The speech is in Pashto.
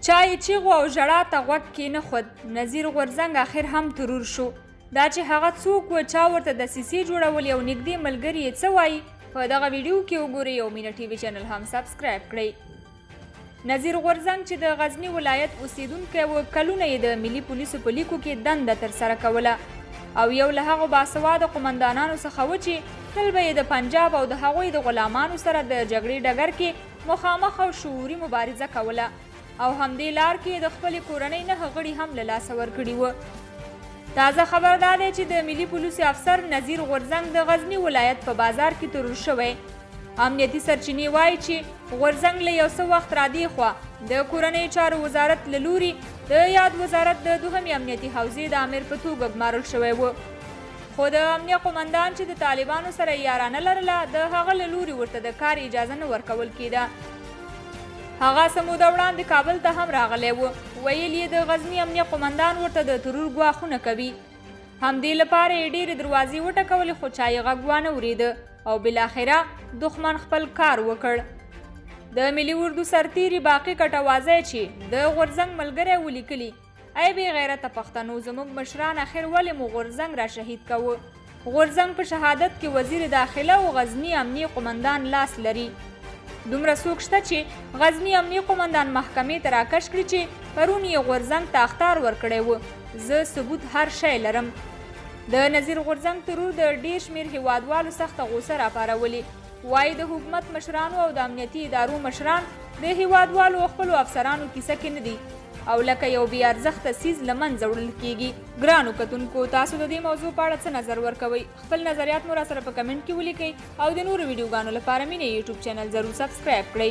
چا یې چیغو او ژړا ته غوږ کېنښود. نظیر غورځنګ اخر هم ترور شو. دا چې هغه څوک و چا ورته دسیسې جوړولې او نږدې ملګري یې څه وایي په دغه ویډیو کې وګورئ او مینه ټي وي چینل هم سبسکرایب کړئ. نظیر غورځنګ چې د غزني ولایت اوسیدونکی و، کلونه یې د ملي پولیسو په لیکو کې دنده ترسره کوله او یو له هغو باسواده قمندانانو څخه و چې تل به یې د پنجاب او د هغوی د غلامانو سره د جګړې ډګر کې مخامخ او شعوري مبارزه کوله او همدې لار کې د خپلې کورنۍ 9 غړي هم له لاسه ورکړي وو. تازه خبر دا دی چې د ملي پولیسو افسر نظیر غورځنګ د غزني ولایت په بازار کې ترور شوی. امنیتي سرچینې وایي چې غورځنګ له یو څه وخت رادېخوا د کورنۍ چارو وزارت له لوري د یاد وزارت د دوهمې امنیتي حوزې د امیر په توګه ګمارل شوی و، خو د امنیه قمندان چې د طالبانو سره یارانه لرله د هغه له لوري ورته د کار اجازه نه ورکول کېده. هغه څه موده وړاندې کابل ته هم راغلی و. ویل یې د غزني امنیه قمندان ورته د ترور ګواښونه کوي. همدې لپاره یې ډېرې دروازې وټکولې خو چا یې غږ وانه اورېده او بالاخره دښمن خپل کار وکړ. د ملي اردو سرتیري باقي کټوازی چې د غورځنګ ملګری ولیکلي: ای بې غیرته پښتنو، زموږ مشران اخر ولې مو غورځنګ را شهید کوه؟ غورځنګ په شهادت کې وزیر داخله او غزني امنیه قمندان لاس لري. دومره څوک شته چې غزني امنیه قمندان محکمې ته راکش کړي چې پرون یې غورځنګ ته اخطار ورکړی و. زه ثبوت هر شی لرم. د نظیر غورځنګ ترور د ډېر شمېر هیوادوالو سخته غوسه راپارولې. وایي د حکومت مشرانو او د امنیتي ادارو مشران د هیوادوالو او خپلو افسرانو کیسه کې نه دي او لکه یو بې ارزښته څیز له منځه وړل کېږي. ګرانو کتونکو، تاسو د دې موضوع په اړه څه نظر ورکوئ؟ خپل نظریات مو راسره په کمنټ کې ولیکئ او د نورو ویډیوګانو لپاره مینه یوټیوب چینل ضرور سبسکرایب کړئ.